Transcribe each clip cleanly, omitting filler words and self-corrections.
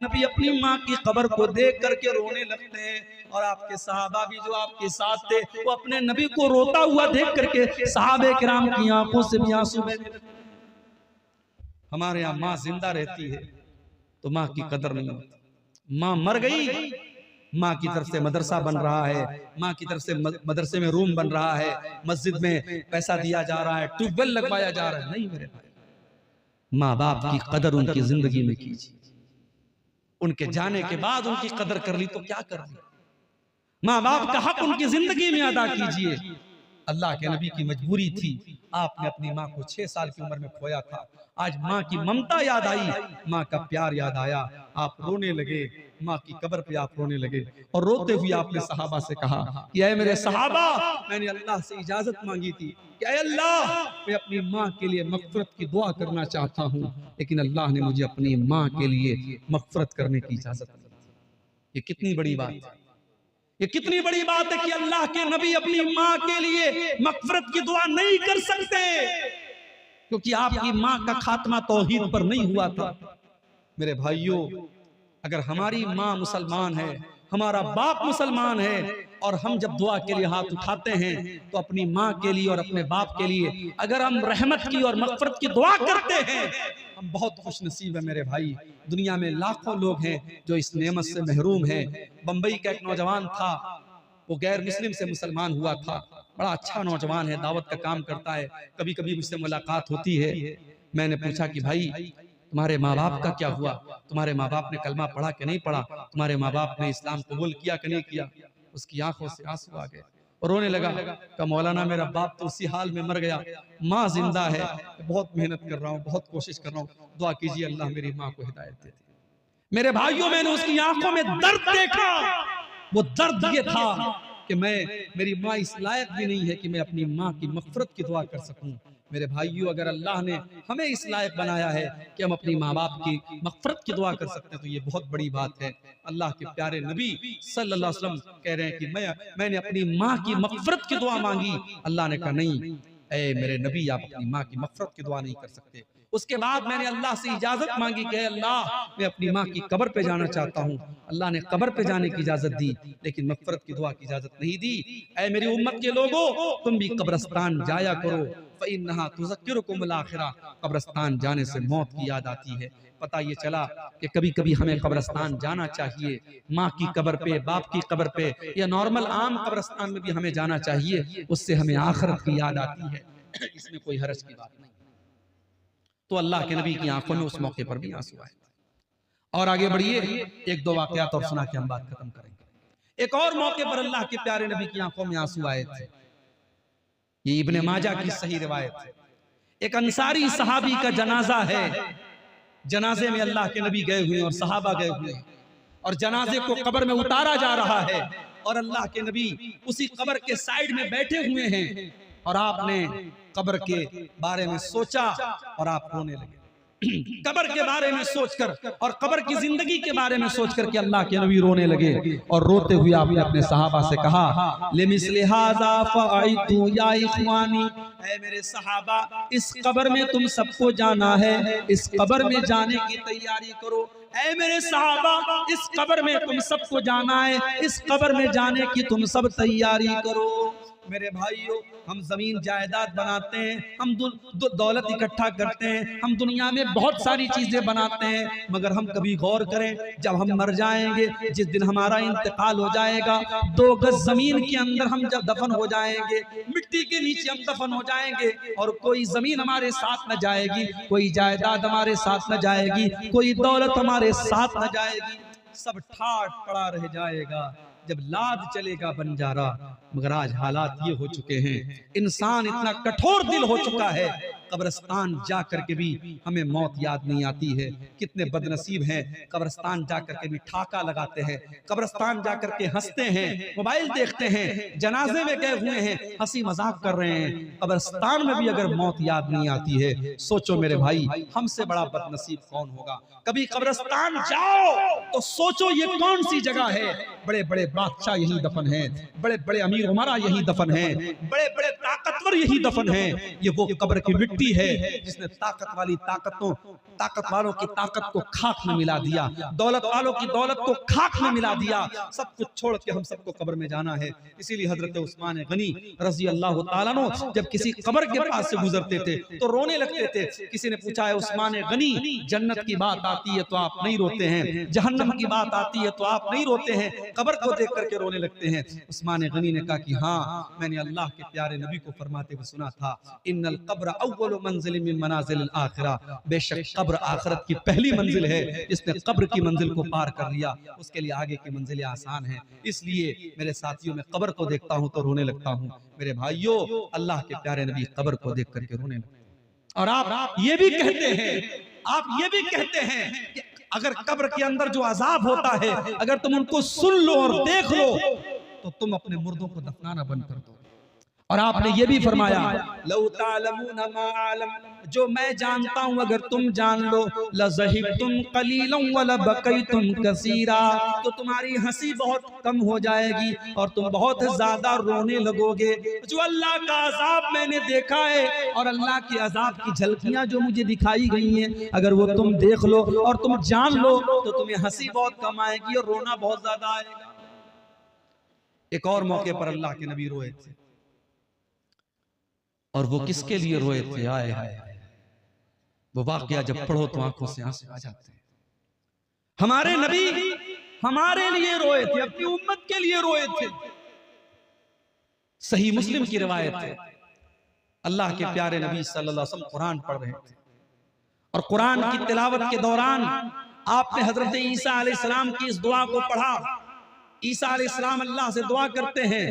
नबी अपनी माँ की कब्र को देख करके रोने लगते हैं और आपके सहाबा भी जो आपके साथ थे वो अपने नबी को रोता हुआ देख करके सहाबे किराम की आंखों से भी आंसू बहने लगते। हमारे यहाँ माँ जिंदा रहती है तो माँ की कदर नहीं होती, माँ मर गई, माँ की तरफ से मदरसा बन रहा है, माँ की तरफ से मदरसे में रूम बन रहा है, मस्जिद में पैसा दिया जा रहा है, ट्यूबवेल लगवाया जा रहा है। नहीं मेरे भाई, माँ बाप की कदर उनकी जिंदगी में कीजिए, उनके जाने के बाद उनकी कदर कर ली तो क्या कर ली। माँ बाप का हक उनकी जिंदगी में अदा कीजिए। अल्लाह के नबी की मजबूरी थी, आपने अपनी माँ को 6 साल की उम्र में खोया था। आज माँ की ममता याद आई, माँ का प्यार याद आया, आप रोने लगे, माँ की कब्र पे आप रोने लगे और रोते हुए आपने सहाबा से कहा कि ऐ मेरे सहाबा, मैंने अल्लाह से इजाजत मांगी थी कि ऐ अल्लाह, मैं अपनी माँ के लिए मग़फ़िरत की दुआ करना चाहता हूँ, लेकिन अल्लाह ने मुझे अपनी माँ के लिए मग़फ़िरत करने की इजाजत दी। ये कितनी बड़ी बात है, ये कितनी बड़ी बात है कि अल्लाह के नबी अपनी माँ के लिए मग़फ़िरत की दुआ नहीं कर सकते, क्योंकि आपकी माँ का खात्मा तौहीद पर नहीं हुआ था। मेरे भाइयों, अगर हमारी माँ मुसलमान है, हमारा बाप मुसलमान है और हम जब दुआ के लिए हाथ उठाते हैं तो अपनी माँ के लिए और अपने बाप के लिए अगर हम रहमत की और मग़फ़िरत की दुआ करते हैं, हम बहुत खुश नसीब है मेरे भाई। दुनिया में लाखों लोग हैं जो इस नेमत से महरूम हैं। बंबई का एक नौजवान था, वो गैर मुस्लिम से मुसलमान हुआ था, बड़ा अच्छा नौजवान है, दावत का काम करता है, कभी कभी मुझसे मुलाकात होती है। मैंने पूछा कि भाई तुम्हारे माँ बाप का क्या हुआ, तुम्हारे माँ बाप ने कलमा पढ़ा कि नहीं पढ़ा, तुम्हारे माँ बाप ने इस्लाम कबूल किया कि नहीं किया। उसकी आंखों से आंसू आ गए और रोने लगा। कहा मौलाना मेरा बाप तो उसी हाल में मर गया, माँ जिंदा है, बहुत मेहनत कर रहा हूँ, बहुत कोशिश कर रहा हूँ, दुआ कीजिए अल्लाह मेरी माँ को हिदायत दे दे। मेरे भाइयों, मैंने उसकी आंखों में दर्द देखा। वो दर्द ये था कि मेरी माँ इस लायक भी नहीं है कि मैं अपनी माँ की मग़फ़िरत की दुआ कर सकूं। मेरे भाइयों, अगर अल्लाह ने हमें इस लायक बनाया है कि हम अपनी माँ बाप की मग़फ़िरत की दुआ कर सकते हैं तो ये बहुत बड़ी बात है। अल्लाह के प्यारे नबी सल्लल्लाहु अलैहि वसल्लम कह रहे हैं कि मैंने अपनी माँ की मग़फ़िरत की दुआ मांगी। अल्लाह ने कहा नहीं, ऐ मेरे नबी, आप अपनी माँ की मग़फ़िरत की दुआ नहीं कर सकते। उसके बाद मैंने अल्लाह से इजाजत मांगी कि अल्लाह, मैं अपनी माँ की कब्र पे जाना चाहता हूँ। अल्लाह ने कब्र पे जाने की इजाजत दी, लेकिन मग़फ़िरत की दुआ की इजाजत नहीं दी। ऐ मेरी उम्मत के लोगों, तुम भी कब्रिस्तान जाया करो, फ़इन्नहा तुज़क्किरुकुमुल आखिरा। कब्रिस्तान जाने से मौत की याद आती है। पता ये चला कि कभी कभी हमें कब्रिस्तान जाना चाहिए, माँ की कब्र पे, बाप की कब्र पे, या नॉर्मल आम कब्रिस्तान में भी हमें जाना चाहिए, उससे हमें आखिरत की याद आती है। इसमें कोई हरज की बात नहीं। तो अल्लाह के नबी की आंखों में उस मौके पर भी आंसू आए। और आगे बढ़िए, एक दो वाकयात और सुना के हम बात खत्म करेंगे। एक और मौके पर अल्लाह के प्यारे नबी की आंखों में आंसू आए थे। ये इब्ने माजा की सही रिवायत है। एक अंसारी सहाबी का जनाजा है, जनाजे में अल्लाह के नबी गए हुए और सहाबा गए हुए और जनाजे को कब्र में उतारा जा रहा है और अल्लाह के नबी उसी कब्र के साइड में बैठे हुए हैं और आपने कब्र के बारे में सोचा और आप रोने लगे। कब्र के बारे में सोचकर और कब्र की जिंदगी के बारे में सोचकर कि अल्लाह के नबी रोने लगे और रोते हुए आपने अपने सहाबा से कहा लिमिस्लि हाज़ा फ़अइतु या इख़वानी, ऐ मेरे सहाबा, इस कब्र में तुम सबको जाना है, इस कब्र में जाने की तैयारी करो। ऐ मेरे सहाबा, इस कब्र में तुम सबको जाना है, इस कब्र में जाने की तुम सब तैयारी करो। मेरे भाइयों, हम जमीन जायदाद बनाते हैं, हम दौलत इकट्ठा करते हैं, हम दुनिया में बहुत सारी चीजें बनाते हैं, मगर हम कभी गौर करें, जब हम मर जाएंगे, जिस दिन हमारा इंतकाल हो जाएगा, 2 गज जमीन के अंदर हम जब दफन हो जाएंगे, मिट्टी के नीचे हम दफन हो जाएंगे और कोई जमीन हमारे साथ न जाएगी, कोई जायदाद हमारे साथ न जाएगी, कोई दौलत हमारे साथ न जाएगी, सब ठाट पड़ा रह जाएगा जब लाद चलेगा बंजारा। मगर आज हालात ये हो चुके हैं, इंसान इतना कठोर दिल हो चुका है, कब्रिस्तान जाकर के भी हमें मौत याद नहीं आती है। कितने बदनसीब हैं, कब्रिस्तान जाकर के भी ठाका लगाते हैं, कब्रिस्तान जाकर के हंसते हैं, मोबाइल देखते हैं, जनाजे में गए हुए हैं, हंसी मजाक कर रहे हैं, कब्रिस्तान में भी अगर मौत याद नहीं आती है, सोचो मेरे भाई, हमसे बड़ा बदनसीब कौन होगा। कभी कब्रिस्तान जाओ तो सोचो ये कौन सी जगह है बड़े बड़े बादशाह यही दफन हैं, बड़े बड़े अमीर उमरा यही दफन हैं, बड़े बड़े ताकतवर यही दफन हैं। ये वो कब्र की मिट्टी है जिसने ताकत वालों की ताकत को खाक में मिला दिया, दौलत वालों की दौलत को खाक में मिला दिया। सब कुछ छोड़ के हम सबको कब्र में जाना है। इसीलिए हजरत उस्मान गनी रजी अल्लाह ताला अन्हु जब किसी कब्र के पास से गुजरते थे तो रोने लगते थे। किसी ने पूछा है उस्मान गनी, जन्नत की बात आती है तो आप नहीं रोते हैं, जहन्नम की बात आती है तो आप नहीं रोते हैं, कब्र को देख करके रोने लगते हैं। उस्मान गनी ने कहा कि हाँ, मैंने अल्लाह के प्यारे नबी को फरमाते हुए सुना था, इन्नल कब्र अव्वलु मंजिल मिन मनाजिल आखिरह, बेशक कब्र आखिरत की पहली मंजिल है। जिसने कब्र की मंजिल को पार कर लिया उसके लिए आगे की मंजिलें आसान हैं। इसलिए मेरे साथियों, मैं कब्र को देखता हूं तो रोने लगता हूं। मेरे भाइयों, अल्लाह के प्यारे नबी कब्र को देख करके रोने लगते हैं। और आप ये भी कहते हैं कि अगर कब्र के अंदर जो अजाब होता है, अगर तुम उनको सुन लो और देख लो तो तुम अपने मुर्दों को दफनाना बंद कर दो। और आपने ये भी फरमाया, लौ तालमून मा आलम, जो मैं जानता हूं अगर तुम जान लो, लज़हिबतुम कलीलन व लबकैतुम कसीरा, तो तुम्हारी हंसी बहुत कम हो जाएगी और तुम बहुत ज्यादा रोने लगोगे। जो अल्लाह का अजाब मैंने देखा है और अल्लाह के अजाब की झलकियां जो मुझे दिखाई गई हैं, अगर वो तुम देख लो और तुम जान लो तो तुम्हें हंसी बहुत कम आएगी और रोना बहुत ज्यादा आएगा। एक और मौके पर अल्लाह के नबी रोए थे, और वो किसके लिए रोए थे? आए हाय, वो वाकया जब पढ़ो तो आंखों से आंसू आ जाते हैं। हमारे नबी हमारे लिए रोए थे, अपनी उम्मत के लिए रोए थे। सही मुस्लिम की रिवायत है, अल्लाह के प्यारे नबी सल्लल्लाहु अलैहि वसल्लम कुरान पढ़ रहे थे और कुरान की तिलावत के दौरान आपने हजरत ईसा अलैहिस्सलाम की इस दुआ को पढ़ा। ईसा अलैहिस्सलाम अल्लाह से दुआ करते हैं,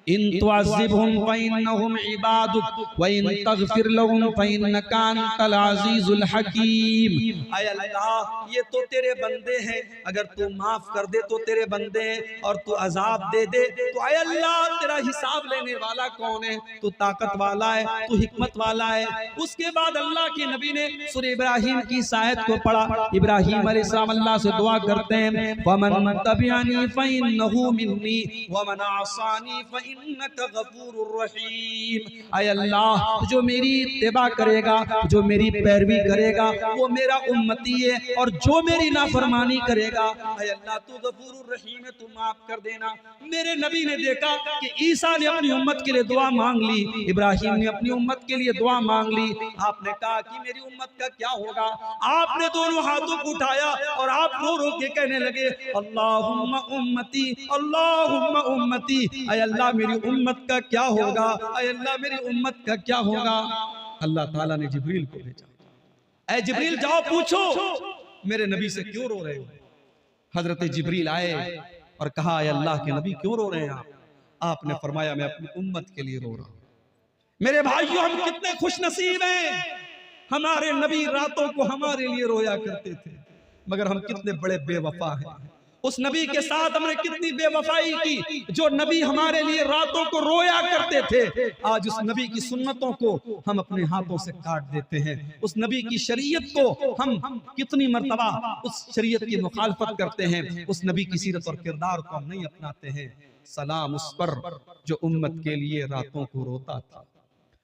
इन तुअज़्ज़िबहुम फइन्नहुम इबादुक व इन तग़फिर लहुम फइन्नका अंतल अज़ीज़ुल हकीम। ऐ अल्लाह, ये तो तेरे बंदे हैं, अगर तू माफ कर दे तो तेरे बंदे हैं, और तू अजाब दे दे तो ऐ अल्लाह तेरा हिसाब लेने वाला कौन है? तू ताकत वाला है, तू हिकमत वाला है। उसके बाद अल्लाह के नबी ने सूरह इब्राहिम की इस आयत को पढ़ा। इब्राहिम अलैहिस्सलाम अल्लाह से दुआ करते हैं, फमन तबिअनी फइन्नहु मिन्नी व मन असानी फइन्नका गफूरुर रहीम। ऐ अल्लाह, जो मेरी इत्तिबा करेगा, जो मेरी पैरवी करेगा वो मेरा उम्मती है, और जो मेरी नाफरमानी करेगा ऐ अल्लाह तू गफूरुर रहीम है, तू माफ कर देना। मेरे नबी ने देखा कि ईसा ने अपनी उम्मत के लिए दुआ मांग ली, इब्राहिम ने अपनी उम्मत के लिए दुआ मांग ली। आपने कहा कि मेरी उम्मत का क्या होगा? आपने दोनों हाथों को उठाया और आप रो रो के कहने लगे, अल्लाहुम्मा उम्मती, अल्लाहुम्मा उम्मती। ऐ अल्लाह मेरी उम्मत का क्या होगा? ऐ अल्लाह मेरी उम्मत का क्या होगा? अल्लाह ताला ने जिब्रील को भेजा, ऐ जिब्रील जाओ पूछो मेरे नबी से क्यों रो रहे हो? हजरत जिब्रील आए और कहा, ऐ अल्लाह के नबी क्यों रो रहे हैं आप? आपने फरमाया, मैं अपनी उम्मत के लिए रो रहा हूं। मेरे भाइयों, हम कितने खुश नसीब हैं, हमारे नबी रातों को हमारे लिए रोया करते थे। मगर हम कितने बड़े बेवफा हैं। उस नबी के साथ हमने कितनी बेवफाई की, जो नबी हमारे लिए रातों को रोया करते थे। आज उस नबी की सुन्नतों को हम अपने हाथों से काट देते हैं। उस नबी की शरीयत को हम कितनी मर्तबा उस शरीयत की मुखालफत करते हैं। उस नबी की सीरत और किरदार को हम नहीं अपनाते हैं। सलाम उस पर जो उम्मत के लिए रातों को रोता था,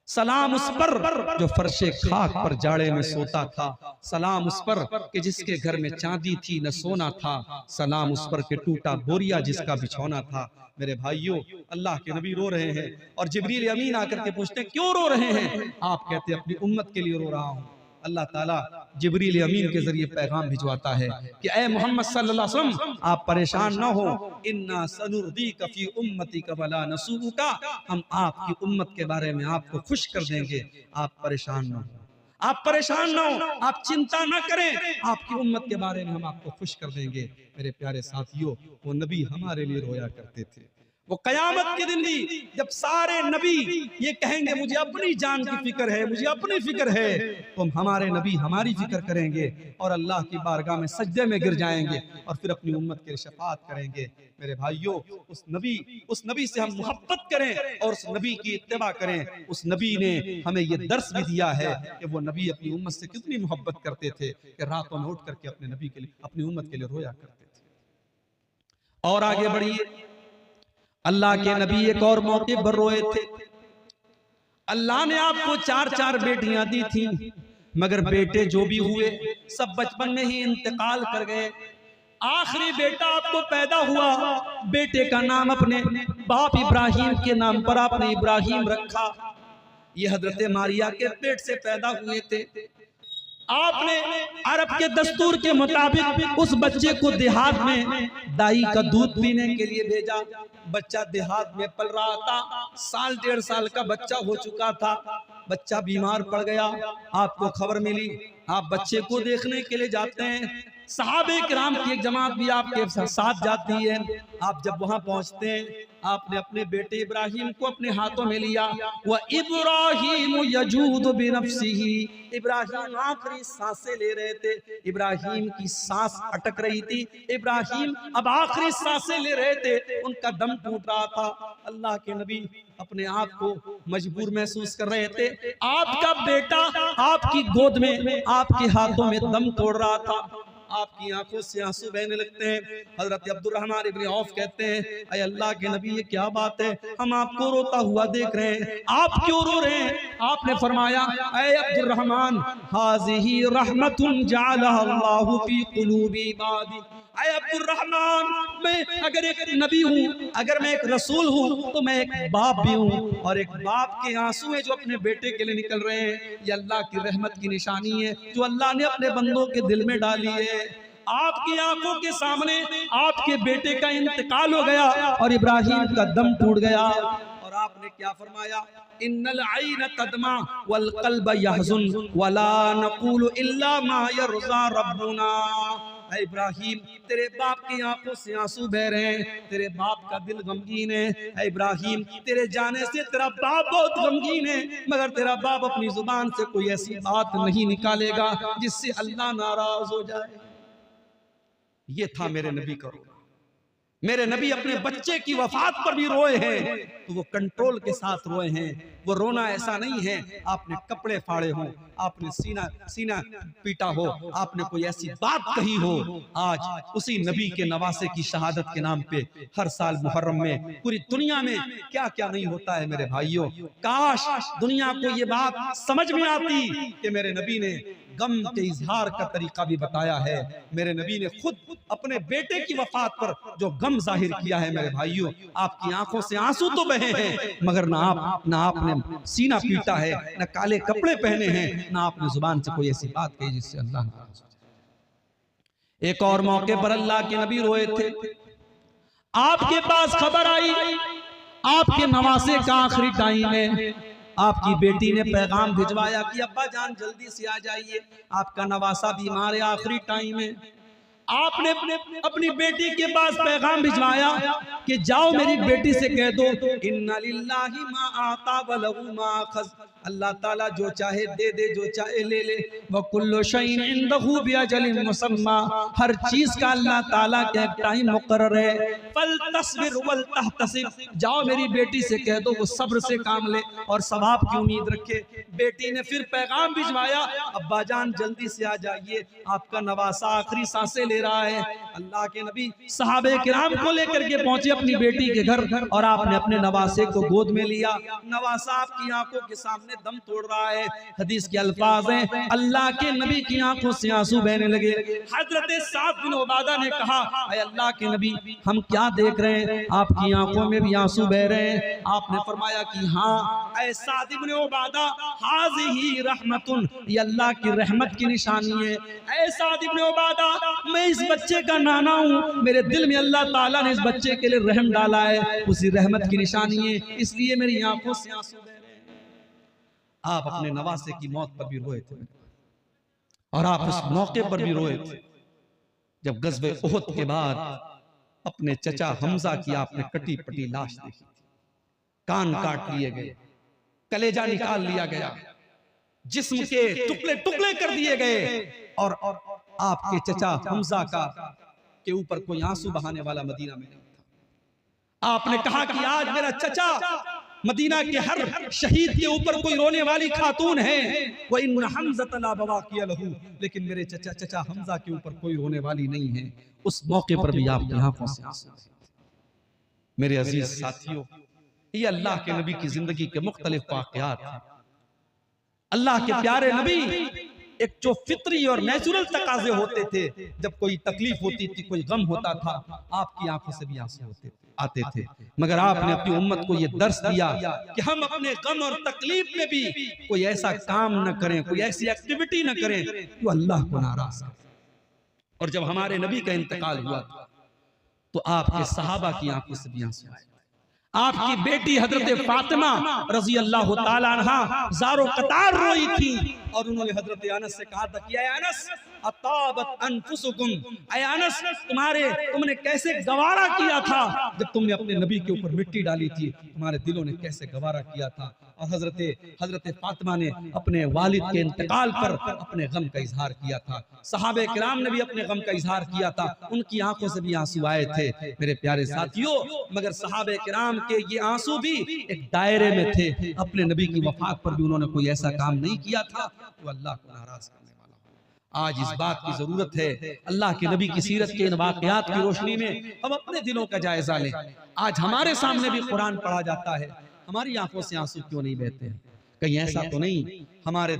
सलाम उस पर जो फर्शे खाक पर जाड़े में सोता था, सलाम उस पर कि जिसके घर में चांदी थी न सोना था, सलाम उस पर कि टूटा बोरिया जिसका बिछौना था। मेरे भाइयों, अल्लाह के नबी रो रहे हैं और जिब्रील अमीन आकर के पूछते हैं, क्यों रो रहे हैं? आप कहते हैं, अपनी उम्मत के लिए रो रहा हूं। अल्लाह ताला जिब्रील अमीन के जरिए पैगाम भिजवाता है कि ऐ मोहम्मद सल्लल्लाहु अलैहि वसल्लम, आप परेशान न हो, इन्ना सनुर्दीका फी उम्मतिका वला नसूका, हम आपकी उम्मत के बारे में आपको खुश कर देंगे। आप परेशान न हो, आप परेशान न हो, आप चिंता न करें, आपकी उम्मत के बारे में हम आपको खुश कर देंगे। मेरे प्यारे साथियों, वो नबी हमारे लिए रोया करते थे। वो कयामत के दिन भी जब सारे नबी ये कहेंगे मुझे अपनी जान की फिक्र है, मुझे अपनी फिक्र है, तो हमारे नबी हमारी फिक्र करेंगे और अल्लाह की बारगाह में सजदे में गिर जाएंगे और फिर अपनी उम्मत के लिए शफाअत करेंगे। मेरे भाइयों, उस नबी से हम मोहब्बत करें और उस नबी की इत्तिबा करें। उस नबी ने हमें ये दर्स भी दिया है कि वो नबी अपनी उम्मत से कितनी मोहब्बत करते थे कि रातों में उठ करके अपने नबी के लिए, अपनी उम्मत के लिए रोया करते थे। और आगे बढ़िए, अल्लाह के नबी एक और मौके पर रोए थे। अल्लाह ने आपको 4-4 बेटियां दी थी, मगर बेटे जो भी हुए सब बचपन में ही इंतकाल कर गए। आखिरी बेटा आपको पैदा हुआ, बेटे का नाम अपने बाप इब्राहिम के नाम पर आपने इब्राहिम रखा। ये हजरत मारिया के पेट से पैदा हुए थे। आपने अरब के दस्तूर के मुताबिक उस बच्चे को देहात में दाई का दूध पीने के लिए भेजा। बच्चा देहात में पल रहा था, 1.5 साल का बच्चा हो चुका था। बच्चा बीमार पड़ गया, आपको खबर मिली, आप बच्चे को देखने के लिए जाते हैं। सहाबे किराम की एक जमात भी आपके साथ जाती है। आप जब वहां पहुंचते हैं, आपने अपने बेटे इब्राहिम को अपने हाथों में लिया। वह इब्राहिम यजूद बिनफ्सिही, इब्राहिम आखिरी सांसें ले रहे थे, इब्राहिम की सांस अटक रही थी, इब्राहिम अब आखिरी सांसें ले रहे थे, उनका दम टूट रहा था। अल्लाह के नबी अपने आप को मजबूर महसूस कर रहे थे। आपका बेटा आपकी गोद में आपके हाथों में दम तोड़ रहा था। आपकी आंखों से आंसू बहने लगते हैं। हजरत अब्दुर्रहमान इब्न औफ कहते हैं, अय अल्लाह के नबी ये क्या बात है, हम आपको रोता हुआ देख रहे हैं, आप क्यों रो रहे हैं? आपने फरमाया, अय अब्दुर्रहमान, हाज़िही रहमतुन जअलहा अल्लाहु फी कुलूबी इबादी। अय अब्दुर्रहमान, मैं अगर एक नबी हूँ, अगर मैं एक रसूल हूँ, तो मैं एक बाप भी हूँ, और एक बाप के आंसू है जो अपने बेटे के लिए निकल रहे हैं, ये अल्लाह की रहमत की निशानी है जो अल्लाह ने अपने बंदों के दिल में डाली है। आपकी आंखों के सामने आपके बेटे का इंतकाल हो गया और इब्राहिम का दम टूट गया, और आपने क्या फरमाया, इन्नल ऐन तदमा वल क़ल्ब यहज़ुन वला नक़ूलु इल्ला मा यरज़ा रब्बुना। ऐ इब्राहिम, तेरे बाप की आंखों से आंसू बह रहे हैं, तेरे बाप का दिल गमगीन है। ऐ इब्राहिम, तेरे जाने से तेरा बाप बहुत गमगीन है, मगर तेरा बाप अपनी जुबान से कोई ऐसी बात नहीं निकालेगा जिससे अल्लाह नाराज हो जाए। ये था मेरे नबी का रोना। मेरे नबी अपने बच्चे की वफात पर भी रोए हैं, तो वो कंट्रोल के साथ रोए हैं। वो रोना ऐसा नहीं है आपने कपड़े फाड़े हो, आपने सीना पीटा हो, आपने कोई ऐसी बात कही हो। आज उसी नबी के नवासे की शहादत के नाम पे हर साल मुहर्रम में पूरी दुनिया में क्या क्या नहीं होता है मेरे भाइयों। काश दुनिया को ये बात समझ में आती कि मेरे नबी ने गम के इजहार का तरीका भी बताया है। मेरे नबी ने खुद अपने बेटे की वफात पर जो गम जाहिर किया है मेरे भाइयों, आपकी आंखों से आंसू तो बहे हैं, मगर ना आपने सीना पीटा है, ना काले कपड़े पहने हैं, ना आपने जुबान से कोई ऐसी बात कही जिससे अल्लाह नाराज हो जाए। एक और मौके पर अल्लाह के नबी रोए थे। आपके पास खबर आई, आपके नवासे का आखिरी टाइम है। आपकी बेटी ने पैगाम भिजवाया कि अब्बा जान जल्दी से आ जाइए, आपका नवासा बीमार है, आखिरी टाइम है। आपने अपनी बेटी के पास पैगाम भिजवाया कि जाओ मेरी बेटी से कह दो, इन्ना लिल्लाहि मा आता व लहु मा अखज़, अल्लाह ताला जो चाहे दे दे, जो चाहे ले ले, व कुल्लु शैइन इंदहु बिअजलिन मुसम्मा, हर चीज का अल्लाह ताला का एक टाइम मुकर्रर है। फल तस्बिर वल तहतसिब, जाओ मेरी बेटी से कह दो वो सब्र से काम ले और सवाब की उम्मीद रखे। बेटी ने फिर पैगाम भिजवाया, अब्बा जान जल्दी से आ जाइए, आपका नवासा आखिरी सांसें ले रहा है। अल्लाह के नबी सहाबे किराम को लेकर के पहुंचे अपनी बेटी के घर, और आपने अपने नवासे को गोद में लिया। नवासा आपकी आंखों के सामने दम तोड़ रहा है। हदीस के अल्फाज हैं, अल्लाह के नबी की आंखों से आंसू बहने लगे। हजरत साद बिन उबादा ने कहा, ऐ अल्लाह के नबी, हम क्या देख रहे हैं, आपकी आंखों में भी आंसू बह रहे हैं। आपने फरमाया कि हाँ ऐ साद बिन उबादा, हाज़िही रहमतुन, ये अल्लाह की रहमत की निशानी है। ऐ साद बिन उबादा, मैं इस बच्चे का नाना हूँ, मेरे दिल में अल्लाह ताला ने इस बच्चे के लिए रहम डाला है, उसी रहमत की निशानी है, इसलिए मेरी आंखों से आंसू बह रहे हैं। आप अपने नवासे की मौत पर भी रोए थे, और आप उस मौके पर भी रोए थे जब गज़वे उहद के बाद अपने चचा हमजा की आपने कटी पटी लाश देखी थी। कान काट लिए गए, कलेजा निकाल लिया गया, जिस्म के टुकड़े टुकड़े कर दिए गए, और आपके चचा हमजा के ऊपर कोई आंसू बहाने वाला मदीना में नहीं था। आपने कहा कि आज मेरा चचा, मदीना के हर शहीद के ऊपर कोई रोने वाली खातून है, वो इन हमज़ा ला बवाकिया लहू, लेकिन मेरे चचा हमजा के ऊपर कोई रोने वाली नहीं है। उस मौके पर भी आपकी आंखों से आंसू। मेरे अजीज साथियों, ये अल्लाह के नबी की जिंदगी के मुख्तलिफ वाक़यात हैं। अल्लाह के प्यारे नबी एक जो फितरी और नेचुरल तकाजे होते थे, जब कोई तकलीफ होती थी, कोई गम होता था, आपकी आंखों से भी आंसू आते थे। मगर आपने अपनी उम्मत को यह दर्स दिया कि हम अपने गम और तकलीफ में भी कोई ऐसा काम न करें, कोई ऐसी एक्टिविटी न करें जो अल्लाह को नाराज करे। और जब हमारे नबी का इंतकाल हुआ तो आपके सहाबा की आंखों से भी आंसू आए। आपकी बेटी हजरत फातिमा रजी अल्लाह ताला अन्हा ज़ारो कतार रोई थी और उन्होंने हजरत अनस से कहा था कि अनस अताबत अनफुसुकुम, अनस तुमने कैसे गवारा किया था जब तुमने अपने नबी के ऊपर मिट्टी डाली थी, तुम्हारे दिलों ने कैसे गवारा किया था। और हजरत फातिमा ने अपने वालिद के इंतकाल पर अपने गम का इजहार किया था। सहाबे किराम ने भी अपने गम का इजहार किया था, उनकी आंखों से भी आंसू आए थे मेरे प्यारे साथियों। मगर सहाबे किराम के ये आंसू भी एक दायरे में थे, अपने नबी की वफात पर भी उन्होंने कोई ऐसा काम नहीं किया था जो अल्लाह को नाराज करने वाला हो। आज इस बात की जरूरत है, अल्लाह के नबी की सीरत के इन वाकयात की रोशनी में हम अपने दिलों का जायजा लें। आज हमारे सामने भी कुरान पढ़ा जाता है, हमारी आंखों से आंसू क्यों नहीं बहते हैं? कहीं ऐसा तो नहीं हमारे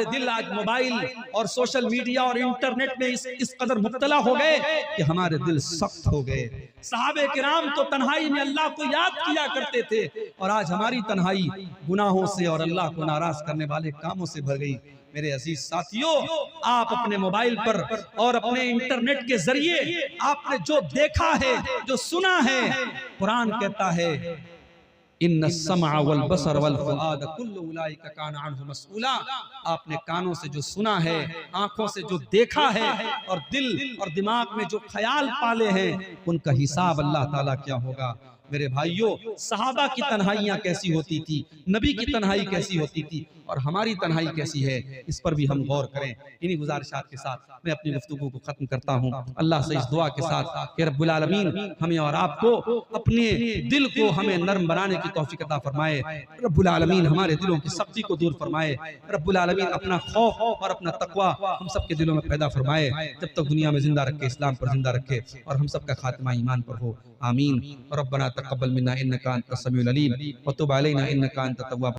दिल आज मोबाइल और सोशल मीडिया और इंटरनेट में इस कदर मुब्तला हो गए कि हमारे दिल सख्त हो गए। सहाबे किराम तो तन्हाई में अल्लाह को याद किया करते थे और आज हमारी तन्हाई गुनाहों से और अल्लाह को नाराज करने वाले कामों से भर गई। मेरे अजीज साथियों, आप अपने मोबाइल पर और अपने इंटरनेट के जरिए आपने जो देखा है, जो सुना है, कुरान कहता है इन्ना सम्अ वल बसर वल फुआद कुल्लु उलाइका काना अन्हु मसऊला। आपने कानों से जो सुना है, आंखों से जो देखा है और दिल और दिमाग में जो ख्याल पाले हैं, उनका हिसाब अल्लाह ताला क्या होगा। मेरे भाइयों, सहाबा की तन्हाइयाँ कैसी होती थी, नबी की तन्हाई कैसी होती थी और हमारी तन्हाई कैसी है, इस पर भी हम गौर करें। इन्हीं गुजारिशात के साथ मैं अपनी गुफ्तगू को खत्म करता हूँ। अल्लाह से इस दुआ के साथ कि रब्बुल आलमीन हमें और आपको अपने दिल को हमें नर्म बनाने की तौफीक अता फरमाए। रब्बुल आलमीन हमारे दिलों की सख्ती को दूर फरमाए। रब्बुल आलमीन अपना खौफ और अपना तकवा हम सबके दिलों में पैदा फरमाए। जब तक दुनिया में जिंदा रखे, इस्लाम पर जिंदा रखे और हम सबका खात्मा ईमान पर हो। आमीन। रब्बना तक़ब्बल मिन्ना इन्नका अंतस समीउल अलीम व तुब अलैना इन्नका अंतत तव्वाब।